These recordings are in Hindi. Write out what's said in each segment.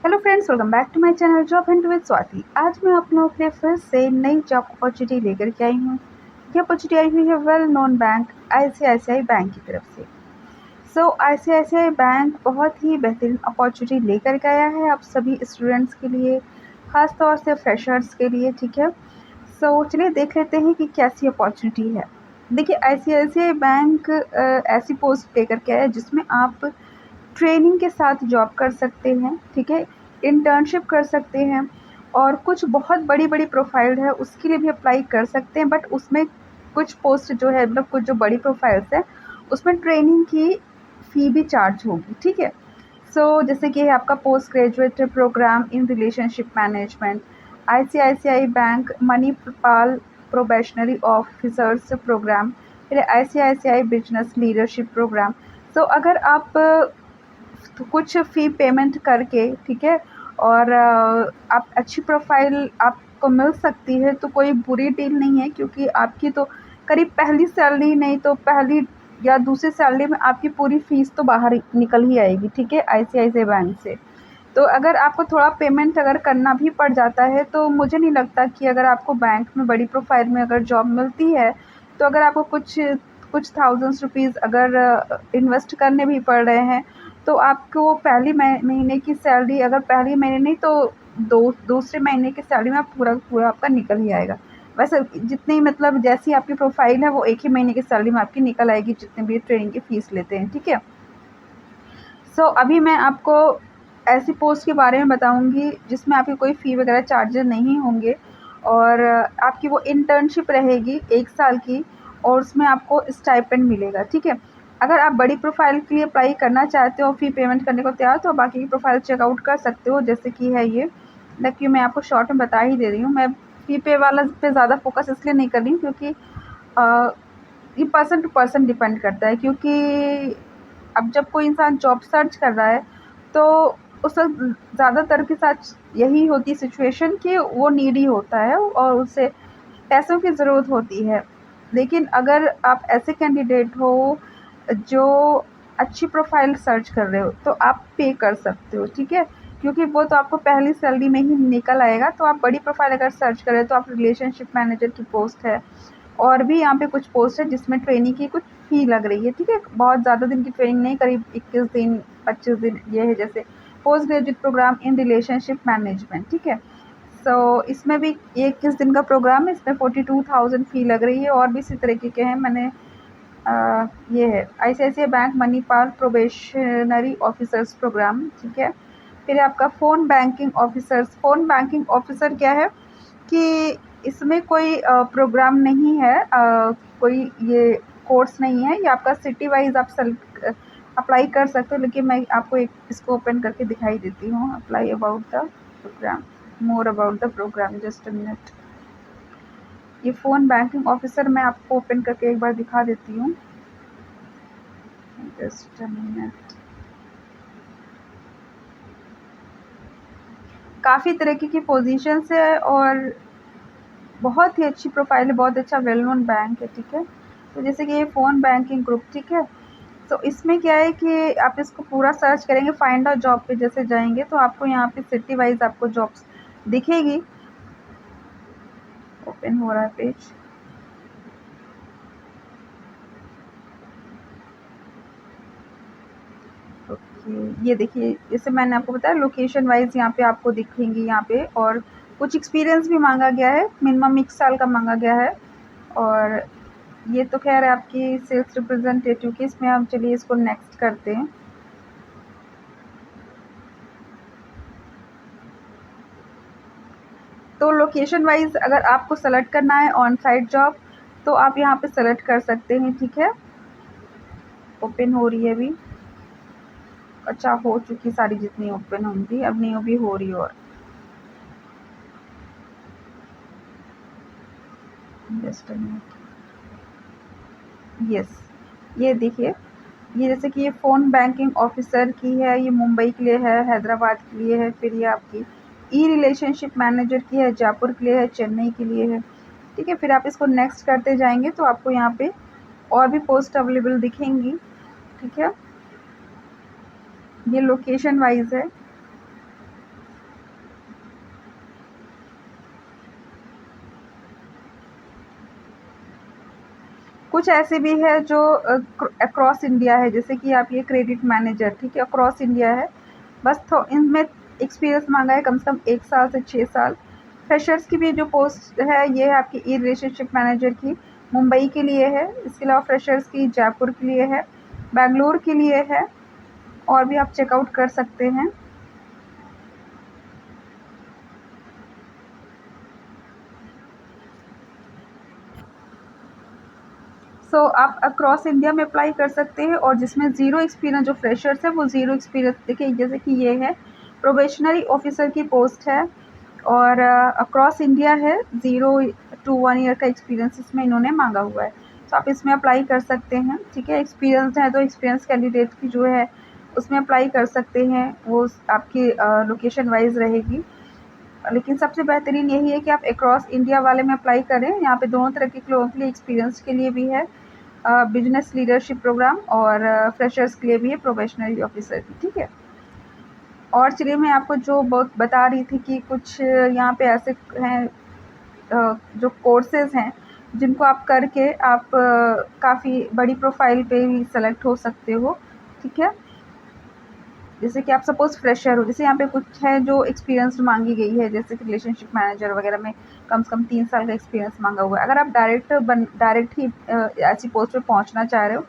Hello friends, welcome back to my channel job hunt with Swati. आज मैं आप लोगों के लिए फिर से नई जॉब अपॉर्चुनिटी लेकर के आई हूँ। ये अपॉर्चुनिटी आई हुई है well known bank ICICI bank की तरफ से। आईसीआईसीआई बैंक बहुत ही बेहतरीन अपॉर्चुनिटी लेकर के आया है आप सभी स्टूडेंट्स के लिए, ख़ास तौर से फ्रेशर्स के लिए। ठीक है, चलिए देख लेते हैं कि कैसी अपॉर्चुनिटी है। देखिए, आईसीआईसीआई बैंक ऐसी पोस्ट लेकर के आया है जिसमें आप ट्रेनिंग के साथ जॉब कर सकते हैं। ठीक है, इंटर्नशिप कर सकते हैं और कुछ बहुत बड़ी-बड़ी प्रोफ़ाइल है उसके लिए भी अप्लाई कर सकते हैं। बट उसमें कुछ पोस्ट जो है, मतलब कुछ जो बड़ी प्रोफ़ाइल्स हैं उसमें ट्रेनिंग की फ़ी भी चार्ज होगी। ठीक है, जैसे कि आपका post graduate programme in relationship management, ICICI bank Manipal probationary officers programme, फिर आईसीआईसीआई बिजनेस लीडरशिप प्रोग्राम। अगर आप तो कुछ फ़ी पेमेंट करके, ठीक है, और आप अच्छी प्रोफ़ाइल आपको मिल सकती है तो कोई बुरी डील नहीं है, क्योंकि आपकी तो करीब पहली सैलरी नहीं तो पहली या दूसरी सैलरी में आपकी पूरी फ़ीस तो बाहर ही निकल ही आएगी। ठीक है, आईसीआईसीआई बैंक से। तो अगर आपको थोड़ा पेमेंट अगर करना भी पड़ जाता है तो मुझे नहीं लगता कि अगर आपको बैंक में बड़ी प्रोफ़ाइल में अगर जॉब मिलती है तो अगर आपको कुछ कुछ थाउजेंड्स रुपीज़ अगर इन्वेस्ट करने भी पड़ रहे हैं तो आपको पहली महीने की सैलरी, अगर पहली महीने नहीं तो दूसरे महीने की सैलरी में पूरा आपका निकल ही आएगा। वैसे जितनी, मतलब जैसी आपकी प्रोफ़ाइल है वो एक ही महीने की सैलरी में आपकी निकल आएगी जितने भी ट्रेनिंग की फ़ीस लेते हैं। ठीक है, अभी मैं आपको ऐसी पोस्ट के बारे में बताऊँगी जिसमें आपकी कोई फ़ी वगैरह चार्जेस नहीं होंगे और आपकी वो इंटर्नशिप रहेगी 1 साल की और उसमें आपको स्टाइपेंड मिलेगा। ठीक है, अगर आप बड़ी प्रोफ़ाइल के लिए अप्लाई करना चाहते हो, फ़ी पेमेंट करने को तैयार हो, तो बाकी की प्रोफ़ाइल चेकआउट कर सकते हो, जैसे कि है ये। देखिए, मैं आपको शॉर्ट में बता ही दे रही हूँ। मैं फ़ी पे वाला पे ज़्यादा फ़ोकस इसलिए नहीं कर रही हूँ क्योंकि ये पर्सन टू पर्सन डिपेंड करता है, क्योंकि अब जब कोई इंसान जॉब सर्च कर रहा है तो उस वक़्त ज़्यादातर के साथ यही होती है सिचुएशन कि वो नीडी होता है और उसे पैसों की ज़रूरत होती है। लेकिन अगर आप ऐसे कैंडिडेट हो जो अच्छी प्रोफ़ाइल सर्च कर रहे हो तो आप पे कर सकते हो। ठीक है, क्योंकि वो तो आपको पहली सैलरी में ही निकल आएगा। तो आप बड़ी प्रोफ़ाइल अगर सर्च कर रहे हो तो आप रिलेशनशिप मैनेजर की पोस्ट है और भी यहाँ पे कुछ पोस्ट है जिसमें ट्रेनिंग की कुछ फ़ी लग रही है। ठीक है, बहुत ज़्यादा दिन की ट्रेनिंग नहीं, करीब 21 दिन 25 दिन ये है, जैसे post graduate programme in relationship management. ठीक है, इसमें भी ये 21 दिन का प्रोग्राम है, इसमें 42,000 फ़ी लग रही है और भी इसी तरीके के हैं। मैंने ये है ICICI bank Manipal probationary officers programme. ठीक है, फिर आपका फ़ोन बैंकिंग ऑफिसर क्या है कि इसमें कोई प्रोग्राम नहीं है, कोई ये कोर्स नहीं है, ये आपका सिटी वाइज़ आप अप्लाई कर सकते हो। लेकिन मैं आपको एक इसको ओपन करके दिखाई देती हूँ। Apply about the programme, more about the programme, just a minute. ये फ़ोन बैंकिंग ऑफिसर मैं आपको ओपन करके एक बार दिखा देती हूँ, जस्ट अ मिनट। काफ़ी तरीके की पोजीशंस है और बहुत ही अच्छी प्रोफाइल है, बहुत अच्छा वेल नोन बैंक है। ठीक है, तो जैसे कि ये फ़ोन बैंकिंग ग्रुप। ठीक है, इसमें क्या है कि आप इसको पूरा सर्च करेंगे, फाइंड आउट जॉब पे जैसे जाएंगे तो आपको यहाँ पे सिटी वाइज आपको जॉब्स दिखेगी। ओपन हो रहा है पेज। ओके, ये देखिए, जैसे मैंने आपको बताया लोकेशन वाइज यहाँ पे आपको दिखेंगी यहाँ पे, और कुछ एक्सपीरियंस भी मांगा गया है, मिनिमम 1 साल का मांगा गया है। और ये तो खैर है आपकी सेल्स रिप्रेजेंटेटिव की, इसमें हम चलिए इसको नेक्स्ट करते हैं। तो लोकेशन वाइज अगर आपको सेलेक्ट करना है ऑन साइट जॉब तो आप यहाँ पे सेलेक्ट कर सकते हैं। ठीक है, ओपन हो रही है अभी। अच्छा, हो चुकी सारी जितनी ओपन होंगी, अब नहीं अभी हो रही। और जस्ट यस, ये देखिए, ये जैसे कि ये फ़ोन बैंकिंग ऑफिसर की है, ये मुंबई के लिए है, हैदराबाद के लिए है। फिर ये आपकी ई रिलेशनशिप मैनेजर की है, जयपुर के लिए है, चेन्नई के लिए है। ठीक है, फिर आप इसको नेक्स्ट करते जाएंगे तो आपको यहाँ पे और भी पोस्ट अवेलेबल दिखेंगी। ठीक है, ये लोकेशन वाइज है। कुछ ऐसे भी है जो अक्रॉस इंडिया है, जैसे कि आप ये क्रेडिट मैनेजर, ठीक है, अक्रॉस इंडिया है, बस तो इनमें एक्सपीरियंस मांगा है कम से कम 1 साल से 6 साल। फ्रेशर्स की भी जो पोस्ट है ये है आपकी ई रिलेशनशिप मैनेजर की, मुंबई के लिए है। इसके अलावा फ्रेशर्स की जयपुर के लिए है, बैंगलोर के लिए है, और भी आप चेकआउट कर सकते हैं। आप अक्रॉस इंडिया में अप्लाई कर सकते हैं, और जिसमें ज़ीरो एक्सपीरियंस जो फ्रेशर्स है वो ज़ीरो एक्सपीरियंस, देखिए जैसे कि ये है प्रोबेशनरी ऑफिसर की पोस्ट है, और अक्रॉस इंडिया है, 0 to 1 ईयर का एक्सपीरियंस इसमें इन्होंने मांगा हुआ है। तो आप इसमें अप्लाई कर सकते हैं, ठीक है। एक्सपीरियंस है तो एक्सपीरियंस कैंडिडेट की जो है उसमें अप्लाई कर सकते हैं, वो आपकी लोकेशन वाइज रहेगी। लेकिन सबसे बेहतरीन यही है कि आप अक्रॉस इंडिया वाले में अप्लाई करें। यहाँ पे दोनों तरह के लोगों के लिए, एक्सपीरियंस के लिए भी है बिजनेस लीडरशिप प्रोग्राम, और फ्रेशर्स के लिए भी है प्रोबेशनरी ऑफिसर की, ठीक है। और चलिए मैं आपको जो बहुत बता रही थी कि कुछ यहाँ पे ऐसे हैं जो कोर्सेज़ हैं जिनको आप करके आप काफ़ी बड़ी प्रोफाइल पे ही सेलेक्ट हो सकते हो, ठीक है। जैसे कि आप सपोज़ फ्रेशर हो, जैसे यहाँ पे कुछ है जो एक्सपीरियंस मांगी गई है, जैसे कि रिलेशनशिप मैनेजर वगैरह में कम से कम 3 साल का एक्सपीरियंस मांगा हुआ है। अगर आप डायरेक्ट ही ऐसी पोस्ट पे पहुँचना चाह रहे हो,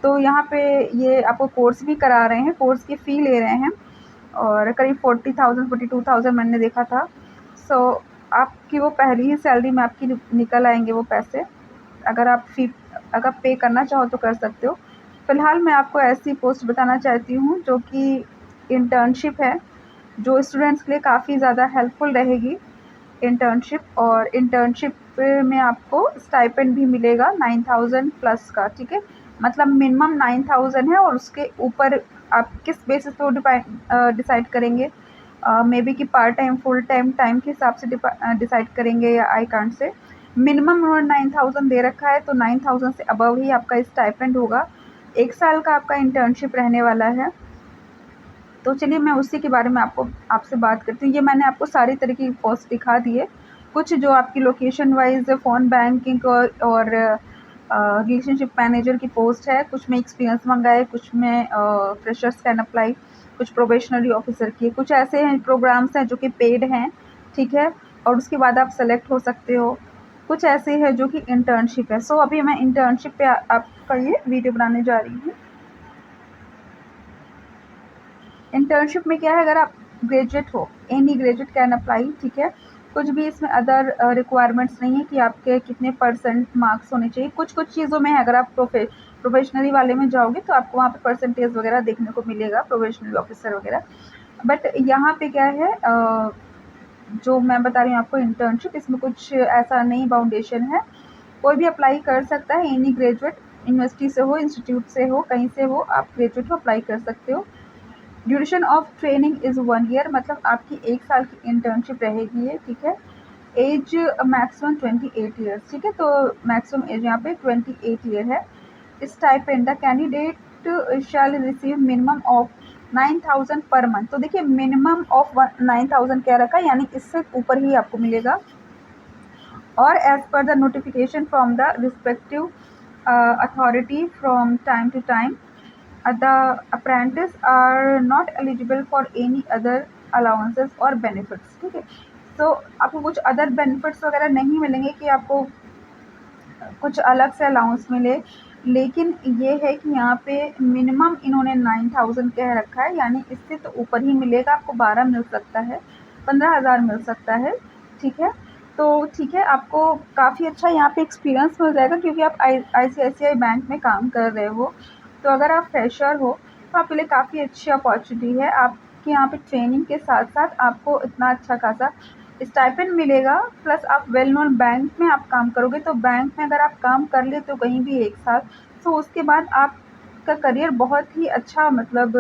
तो यहाँ पे ये आपको कोर्स भी करा रहे हैं, कोर्स की फ़ी ले रहे हैं, और करीब 40,000 42,000 मैंने देखा था। आपकी वो पहली ही सैलरी में आपकी निकल आएँगे वो पैसे। अगर आप अगर पे करना चाहो तो कर सकते हो। फ़िलहाल मैं आपको ऐसी पोस्ट बताना चाहती हूँ जो कि इंटर्नशिप है, जो स्टूडेंट्स के लिए काफ़ी ज़्यादा हेल्पफुल रहेगी इंटर्नशिप। और इंटर्नशिप में आपको स्टाइपेंड भी मिलेगा 9,000 प्लस का, ठीक है। मतलब मिनिमम 9,000 है, और उसके ऊपर आप किस बेसिस पे वो डिसाइड करेंगे, मे बी कि part time full time time के हिसाब से डिसाइड करेंगे या आई कांट से। मिनिमम उन्होंने 9,000 दे रखा है, तो 9,000 से अबव ही आपका स्टाइपेंड होगा। 1 साल का आपका इंटर्नशिप रहने वाला है। तो चलिए मैं उसी के बारे में आपसे बात करती हूँ। ये मैंने आपको सारी तरह की पोस्ट दिखा दी है। कुछ जो आपकी लोकेशन वाइज़ फ़ोन बैंकिंग और रिलेशनशिप मैनेजर की पोस्ट है, कुछ में एक्सपीरियंस माँगा है, कुछ में फ्रेशर्स कैन अप्लाई, कुछ प्रोबेशनरी ऑफिसर की, कुछ ऐसे हैं प्रोग्राम्स हैं जो कि पेड हैं, ठीक है, और उसके बाद आप सेलेक्ट हो सकते हो। कुछ ऐसे हैं जो कि इंटर्नशिप है। अभी मैं इंटर्नशिप पे आपका ये वीडियो बनाने जा रही हूँ। इंटर्नशिप में क्या है, अगर आप ग्रेजुएट हो, एनी ग्रेजुएट कैन अप्लाई, ठीक है। कुछ भी इसमें अदर रिक्वायरमेंट्स नहीं है कि आपके कितने परसेंट मार्क्स होने चाहिए। कुछ चीज़ों में है, अगर आप प्रोफेशनली वाले में जाओगे तो आपको वहाँ पे परसेंटेज वगैरह देखने को मिलेगा, प्रोबेशनरी ऑफिसर वगैरह। बट यहाँ पे क्या है, जो मैं बता रही हूँ आपको इंटर्नशिप, इसमें कुछ ऐसा नहीं बाउंडेशन है, कोई भी अप्लाई कर सकता है। एनी ग्रेजुएट, यूनिवर्सिटी से हो, इंस्टीट्यूट से हो, कहीं से हो, आप ग्रेजुएट हो, अप्लाई कर सकते हो। Duration of training is 1 year, मतलब आपकी 1 साल की इंटर्नशिप रहेगी ये, ठीक है। एज मैक्सिमम 28 ईयर्स, ठीक है। तो मैक्सिमम एज यहाँ पे 28 ईयर है। Stipend, the candidate shell receive minimum of 9,000 per month. तो देखिए मिनिमम ऑफ 9,000 क्या रखा है, यानी इससे ऊपर ही आपको मिलेगा। और as per the notification from the respective authority from time to time, the apprentice are not eligible for any other allowances or benefits, ठीक है। आपको कुछ अदर बेनिफिट्स वगैरह नहीं मिलेंगे कि आपको कुछ अलग से अलाउंस मिले, लेकिन ये है कि यहाँ पे मिनिमम इन्होंने 9,000 कह रखा है, यानी इससे तो ऊपर ही मिलेगा। आपको 12 मिल सकता है, 15,000 मिल सकता है, ठीक है। तो ठीक है, आपको काफ़ी अच्छा यहाँ पे एक्सपीरियंस मिल जाएगा, क्योंकि आप ICICI बैंक में काम कर रहे हो। तो अगर आप फ्रेशर हो तो आपके लिए काफ़ी अच्छी अपॉर्चुनिटी है। आपके यहाँ पे ट्रेनिंग के साथ साथ आपको इतना अच्छा खासा स्टाइपेंड मिलेगा, प्लस आप वेल नोन बैंक में आप काम करोगे। तो बैंक में अगर आप काम कर लेते हो कहीं भी 1 साल, तो उसके बाद आपका करियर बहुत ही अच्छा, मतलब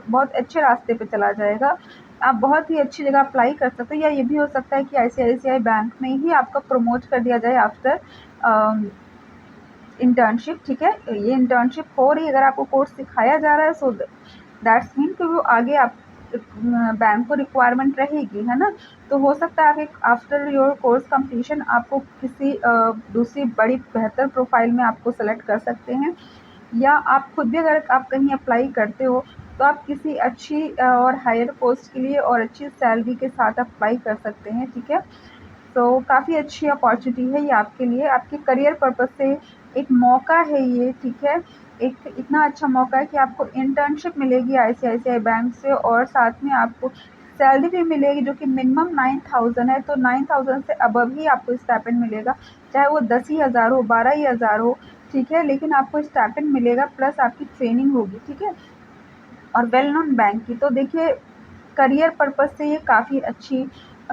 बहुत अच्छे रास्ते पे चला जाएगा। आप बहुत ही अच्छी जगह अप्लाई कर सकते हो, या ये भी हो सकता है कि ICICI बैंक में ही आपका प्रमोट कर दिया जाए आफ्टर इंटर्नशिप, ठीक है। ये इंटर्नशिप हो रही है, अगर आपको कोर्स सिखाया जा रहा है, सो दैट्स मीन कि वो आगे आप बैंक को रिक्वायरमेंट रहेगी, है ना। तो हो सकता है आप आफ्टर योर कोर्स कंप्लीशन आपको किसी दूसरी बड़ी बेहतर प्रोफाइल में आपको सेलेक्ट कर सकते हैं, या आप खुद भी अगर आप कहीं अप्लाई करते हो तो आप किसी अच्छी और हायर पोस्ट के लिए और अच्छी सैलरी के साथ अप्लाई कर सकते हैं, ठीक है। तो काफ़ी अच्छी अपॉर्चुनिटी है ये आपके लिए, आपके करियर पर्पज़ से एक मौका है ये, ठीक है। एक इतना अच्छा मौका है कि आपको इंटर्नशिप मिलेगी आईसीआईसीआई बैंक से, और साथ में आपको सैलरी भी मिलेगी जो कि मिनिमम 9,000 है। तो 9,000 से अबव ही आपको स्टाइपेंड मिलेगा, चाहे वो 10 ही हज़ार हो, 12 ही हज़ार हो, ठीक है। लेकिन आपको स्टाइपेंड मिलेगा, प्लस आपकी ट्रेनिंग होगी, ठीक है। और वेल नोन बैंक की तो देखिए करियर पर्पज़ से ये काफ़ी अच्छी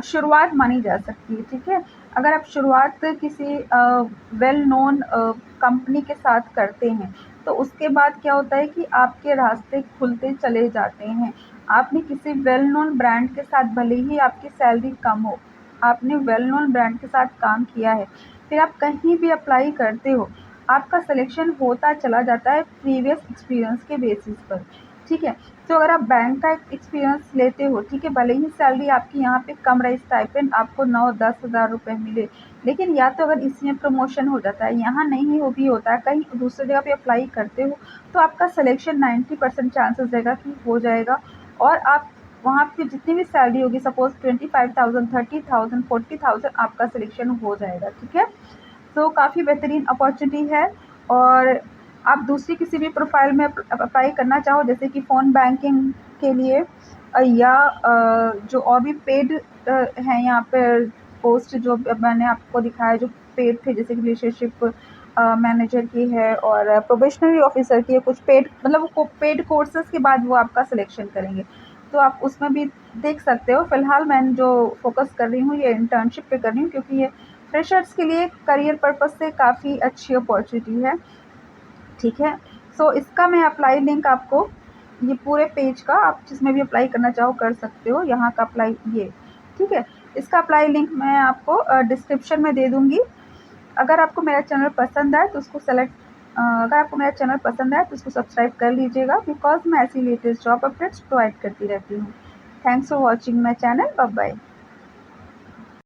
शुरुआत मानी जा सकती है, ठीक है। अगर आप शुरुआत किसी वेल नोन कंपनी के साथ करते हैं तो उसके बाद क्या होता है कि आपके रास्ते खुलते चले जाते हैं। आपने किसी वेल नोन ब्रांड के साथ, भले ही आपकी सैलरी कम हो, आपने वेल नोन ब्रांड के साथ काम किया है, फिर आप कहीं भी अप्लाई करते हो, आपका सिलेक्शन होता चला जाता है प्रीवियस एक्सपीरियंस के बेसिस पर, ठीक है। तो अगर आप बैंक का एक्सपीरियंस लेते हो, ठीक है, भले ही सैलरी आपकी यहाँ पे कम रहे, स्टाइपेंड आपको 9-10 हज़ार रुपये मिले, लेकिन या तो अगर इसमें प्रमोशन हो जाता है, यहाँ नहीं हो भी होता है, कहीं दूसरी जगह पे अप्लाई करते हो तो आपका सिलेक्शन 90% चांसेस रहेगा कि हो जाएगा, और आप वहाँ पे जितनी भी सैलरी होगी, सपोज़ 25,000, 30,000, 40,000 आपका सिलेक्शन हो जाएगा, ठीक है। तो काफ़ी बेहतरीन अपॉर्चुनिटी है। और आप दूसरी किसी भी प्रोफाइल में अप्लाई करना चाहो, जैसे कि फ़ोन बैंकिंग के लिए या जो और भी पेड हैं यहाँ पर पोस्ट जो मैंने आपको दिखाया जो पेड थे, जैसे कि रिलेशनशिप मैनेजर की है और प्रोबेशनरी ऑफिसर की है, कुछ पेड मतलब वो पेड कोर्सेज़ के बाद वो आपका सिलेक्शन करेंगे, तो आप उसमें भी देख सकते हो। फ़िलहाल मैं जो फ़ोकस कर रही हूँ ये इंटर्नशिप पे कर रही हूँ, क्योंकि ये फ्रेशर्स के लिए करियर पर्पज़ से काफ़ी अच्छी अपॉर्चुनिटी है, ठीक है। सो इसका मैं अप्लाई लिंक आपको, ये पूरे पेज का आप जिसमें भी अप्लाई करना चाहो कर सकते हो, यहाँ का अप्लाई ये, ठीक है। इसका अप्लाई लिंक मैं आपको डिस्क्रिप्शन में दे दूँगी। अगर आपको मेरा चैनल पसंद आए तो उसको अगर आपको मेरा चैनल पसंद आए तो उसको सब्सक्राइब कर लीजिएगा, बिकॉज़ मैं ऐसी लेटेस्ट जॉब अपडेट्स प्रोवाइड करती रहती हूँ। Thanks for watching my channel. Bye bye.